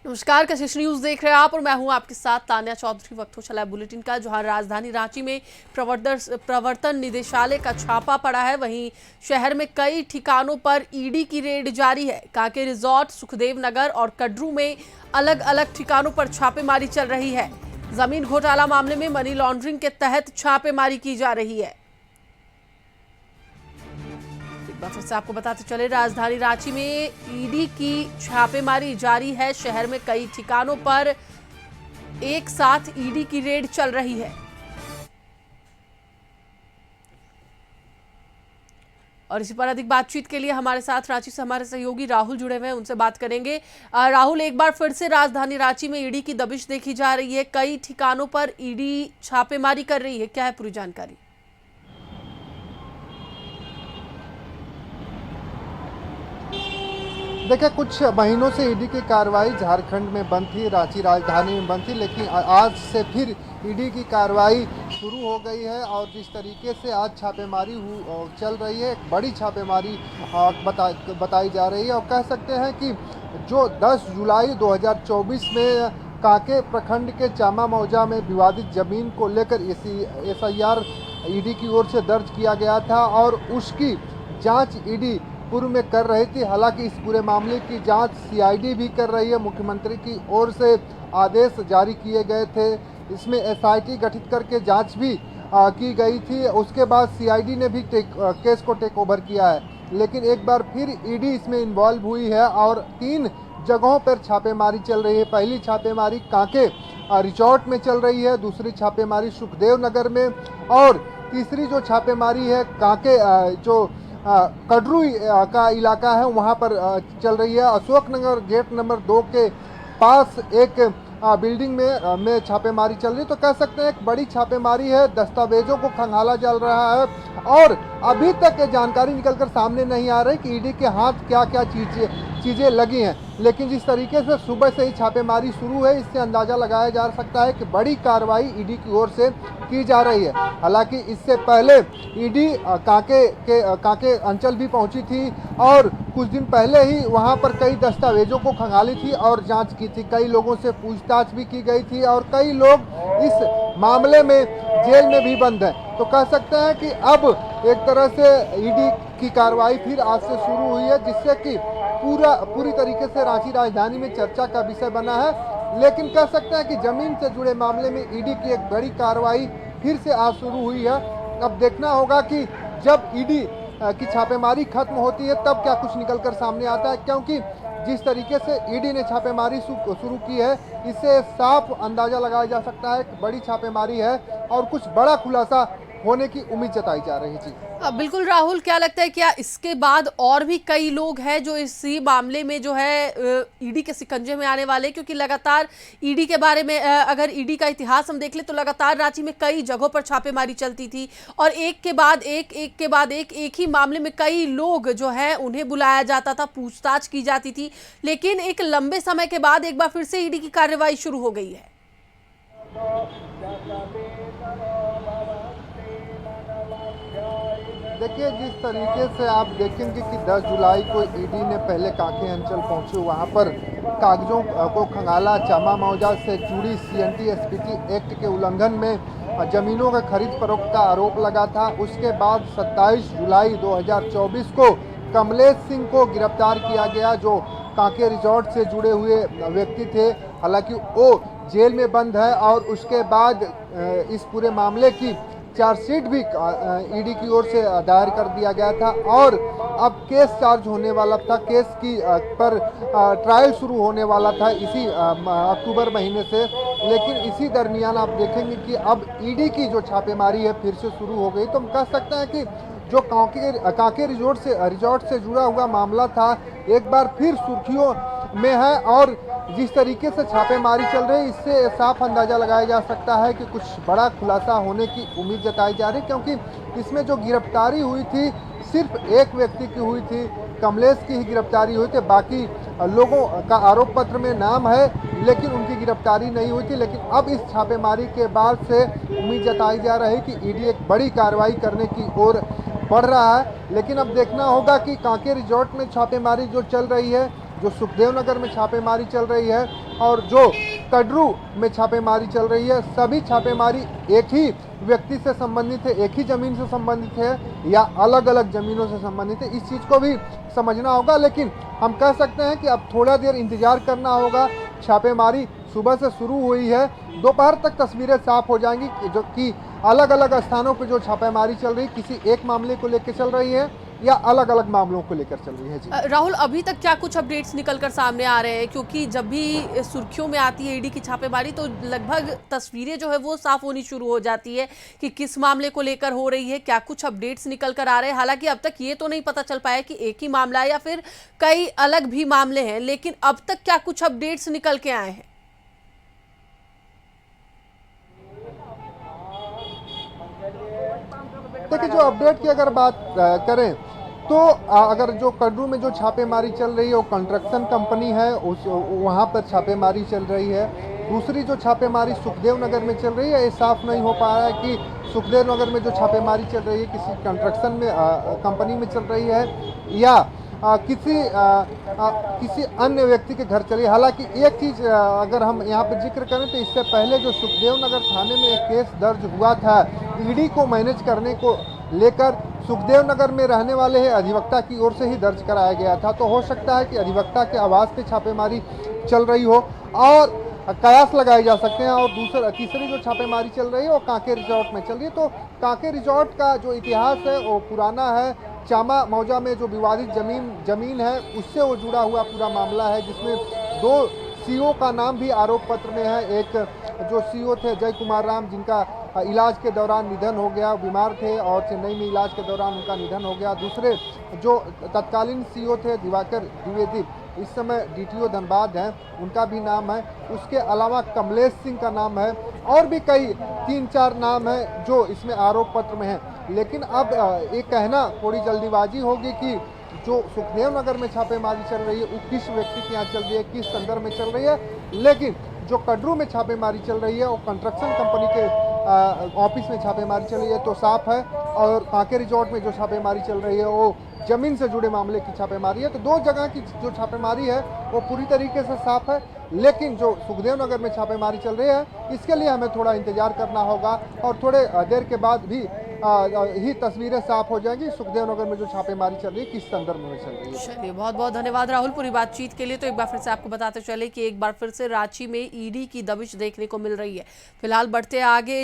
नमस्कार, कशिश न्यूज देख रहे हैं आप और मैं हूं आपके साथ तान्या चौधरी। वक्त हो चला है बुलेटिन का, जहां राजधानी रांची में प्रवर्तन निदेशालय का छापा पड़ा है। वहीं शहर में कई ठिकानों पर ईडी की रेड जारी है। कांके रिजॉर्ट, सुखदेव नगर और कड्रू में अलग अलग ठिकानों पर छापेमारी चल रही है। जमीन घोटाला मामले में मनी लॉन्ड्रिंग के तहत छापेमारी की जा रही है। फिर से आपको बताते चले, राजधानी रांची में ईडी की छापेमारी जारी है। शहर में कई ठिकानों पर एक साथ ईडी की रेड चल रही है। और इसी पर अधिक बातचीत के लिए हमारे साथ रांची से हमारे सहयोगी राहुल जुड़े हुए हैं, उनसे बात करेंगे। राहुल, एक बार फिर से राजधानी रांची में ईडी की दबिश देखी जा रही है। कई ठिकानों पर ईडी छापेमारी कर रही है, क्या है पूरी जानकारी? देखिए, कुछ महीनों से ईडी की कार्रवाई झारखंड में बंद थी, रांची राजधानी में बंद थी, लेकिन आज से फिर ईडी की कार्रवाई शुरू हो गई है। और जिस तरीके से आज छापेमारी चल रही है, एक बड़ी छापेमारी बताई जा रही है। और कह सकते हैं कि जो 10 जुलाई 2024 में कांके प्रखंड के चामा मौजा में विवादित जमीन को लेकर SIR ईडी की ओर से दर्ज किया गया था और उसकी जांच ईडी पूर्व में कर रही थी। हालांकि इस पूरे मामले की जांच CID भी कर रही है। मुख्यमंत्री की ओर से आदेश जारी किए गए थे, इसमें SIT गठित करके जांच भी की गई थी। उसके बाद CID ने भी केस को टेक ओवर किया है, लेकिन एक बार फिर ईडी इसमें इन्वॉल्व हुई है और 3 जगहों पर छापेमारी चल रही है। पहली छापेमारी कांके रिजॉर्ट में चल रही है, दूसरी छापेमारी सुखदेव नगर में और तीसरी जो छापेमारी है कांके जो कड्रू का इलाका है वहाँ पर चल रही है। अशोक नगर गेट नंबर 2 के पास एक बिल्डिंग में छापेमारी चल रही है। तो कह सकते हैं एक बड़ी छापेमारी है, दस्तावेजों को खंगाला चल रहा है और अभी तक ये जानकारी निकलकर सामने नहीं आ रही कि ईडी के हाथ क्या क्या चीज़ें लगी हैं। लेकिन जिस तरीके से सुबह से ही छापेमारी शुरू है, इससे अंदाज़ा लगाया जा सकता है कि बड़ी कार्रवाई ईडी की ओर से की जा रही है। हालांकि इससे पहले ईडी कांके अंचल भी पहुंची थी और कुछ दिन पहले ही वहां पर कई दस्तावेजों को खंगाली थी और जांच की थी। कई लोगों से पूछताछ भी की गई थी और कई लोग इस मामले में जेल में भी बंद हैं। तो कह सकते हैं कि अब एक तरह से ईडी की कार्रवाई फिर आज से शुरू हुई है, जिससे कि पूरी तरीके से रांची राजधानी में चर्चा का विषय बना है। लेकिन कह सकते हैं कि जमीन से जुड़े मामले में ईडी की एक बड़ी कार्रवाई फिर से आज शुरू हुई है। अब देखना होगा कि जब ईडी की छापेमारी खत्म होती है तब क्या कुछ निकलकर सामने आता है, क्योंकि जिस तरीके से ईडी ने छापेमारी शुरू की है, इससे साफ अंदाजा लगाया जा सकता है कि बड़ी छापेमारी है और कुछ बड़ा खुलासा होने की उम्मीद जताई जा रही थी। बिल्कुल राहुल, क्या लगता है क्या इसके बाद और भी कई लोग हैं जो इसी मामले में जो है ईडी के शिकंजे में आने वाले? क्योंकि लगातार ईडी के बारे में अगर ईडी का इतिहास हम देख ले तो लगातार रांची में कई जगहों पर छापेमारी चलती थी और एक के बाद एक ही मामले में कई लोग जो है उन्हें बुलाया जाता था, पूछताछ की जाती थी। लेकिन एक लंबे समय के बाद एक बार फिर से ईडी की कार्रवाई शुरू हो गई है। देखिए, जिस तरीके से आप देखेंगे कि 10 जुलाई को ईडी ने पहले कांके अंचल पहुंचे, वहां पर कागजों को खंगाला, चामा मौजा से जुड़ी CNT-SPT एक्ट के उल्लंघन में जमीनों का खरीद फरोख्त का आरोप लगा था। उसके बाद 27 जुलाई 2024 को कमलेश सिंह को गिरफ्तार किया गया, जो कांके रिजॉर्ट से जुड़े हुए व्यक्ति थे। हालांकि वो जेल में बंद है और उसके बाद इस पूरे मामले की चार्जशीट भी ईडी की ओर से दायर कर दिया गया था और अब केस चार्ज होने वाला था। केस की पर ट्रायल शुरू होने वाला था इसी अक्टूबर महीने से। लेकिन इसी दरमियान आप देखेंगे कि अब ईडी की जो छापेमारी है फिर से शुरू हो गई। तो हम कह सकते हैं कि जो कांके रिजॉर्ट से जुड़ा हुआ मामला था एक बार फिर सुर्खियों में है और जिस तरीके से छापेमारी चल रही है, इससे साफ अंदाजा लगाया जा सकता है कि कुछ बड़ा खुलासा होने की उम्मीद जताई जा रही है। क्योंकि इसमें जो गिरफ्तारी हुई थी सिर्फ एक व्यक्ति की हुई थी, कमलेश की ही गिरफ्तारी हुई थी। बाकी लोगों का आरोप पत्र में नाम है लेकिन उनकी गिरफ्तारी नहीं हुई थी। लेकिन अब इस छापेमारी के बाद से उम्मीद जताई जा रही है कि ईडी एक बड़ी कार्रवाई करने की ओर बढ़ रहा है। लेकिन अब देखना होगा कि कांके रिजॉर्ट में छापेमारी जो चल रही है, जो सुखदेव नगर में छापेमारी चल रही है और जो कटरू में छापेमारी चल रही है, सभी छापेमारी एक ही व्यक्ति से संबंधित है, एक ही जमीन से संबंधित है या अलग अलग जमीनों से संबंधित है, इस चीज़ को भी समझना होगा। लेकिन हम कह सकते हैं कि अब थोड़ा देर इंतजार करना होगा। छापेमारी सुबह से शुरू हुई है, दोपहर तक तस्वीरें साफ हो जाएंगी जो कि अलग अलग स्थानों पर जो छापेमारी चल रही, किसी एक मामले को लेकर चल रही है या अलग अलग मामलों को लेकर चल रही है। जी राहुल, अभी तक क्या कुछ अपडेट्स निकल कर सामने आ रहे हैं? क्योंकि जब भी सुर्खियों में आती है ईडी की छापेमारी तो लगभग तस्वीरें जो है वो साफ होनी शुरू हो जाती है कि किस मामले को लेकर हो रही है, क्या कुछ अपडेट्स निकल कर आ रहे हैं। हालांकि अब तक ये तो नहीं पता चल पाया कि एक ही मामला है या फिर कई अलग भी मामले हैं, लेकिन अब तक क्या कुछ अपडेट्स निकल के आए हैं? देखिए, जो अपडेट की अगर बात करें तो अगर जो कटरू में जो छापेमारी चल रही है वो कंस्ट्रक्शन कंपनी है, उस वहाँ पर छापेमारी चल रही है। दूसरी जो छापेमारी सुखदेव नगर में चल रही है, ये साफ नहीं हो पा रहा है कि सुखदेव नगर में जो छापेमारी चल रही है किसी कंस्ट्रक्शन में कंपनी में चल रही है या किसी अन्य व्यक्ति के घर चली। हालांकि एक चीज़ अगर हम यहाँ पर जिक्र करें तो इससे पहले जो सुखदेव नगर थाने में एक केस दर्ज हुआ था ईडी को मैनेज करने को लेकर, सुखदेव नगर में रहने वाले हैं अधिवक्ता की ओर से ही दर्ज कराया गया था। तो हो सकता है कि अधिवक्ता के आवास पे छापेमारी चल रही हो और कयास लगाए जा सकते हैं। और तीसरी जो छापेमारी चल रही है वो कांके रिजॉर्ट में चल रही है। तो कांके रिजॉर्ट का जो इतिहास है वो पुराना है। चामा मौजा में जो विवादित जमीन है उससे वो जुड़ा हुआ पूरा मामला है, जिसमें 2 सीओ का नाम भी आरोप पत्र में है। एक जो सीओ थे जय कुमार राम, जिनका इलाज के दौरान निधन हो गया, बीमार थे और चेन्नई में इलाज के दौरान उनका निधन हो गया। दूसरे जो तत्कालीन सीओ थे दिवाकर द्विवेदी, इस समय डीटीओ धनबाद हैं, उनका भी नाम है। उसके अलावा कमलेश सिंह का नाम है और भी कई 3-4 नाम हैं जो इसमें आरोप पत्र में हैं। लेकिन अब ये कहना थोड़ी जल्दीबाजी होगी कि जो सुखदेव नगर में छापेमारी चल रही है वो किस व्यक्ति के यहाँ चल रही है, किस संदर्भ में चल रही है। लेकिन जो कटरू में छापेमारी चल रही है वो कंस्ट्रक्शन कंपनी के ऑफिस में छापेमारी चल रही है तो साफ है, और कांके रिजॉर्ट में जो छापेमारी चल रही है वो जमीन से जुड़े मामले की छापेमारी है। तो 2 जगह की जो छापेमारी है वो पूरी तरीके से साफ है। लेकिन जो सुखदेव नगर में छापेमारी चल रही है इसके लिए हमें थोड़ा इंतजार करना होगा और थोड़े देर के बाद भी ही तस्वीरें साफ हो जाएंगी सुखदेव नगर में जो छापेमारी चल रही है किस संदर्भ में चल रही है। चलिए, बहुत बहुत धन्यवाद राहुल पूरी बातचीत के लिए। तो एक बार फिर से आपको बताते चले कि एक बार फिर से रांची में ईडी की दबिश देखने को मिल रही है। फिलहाल बढ़ते आगे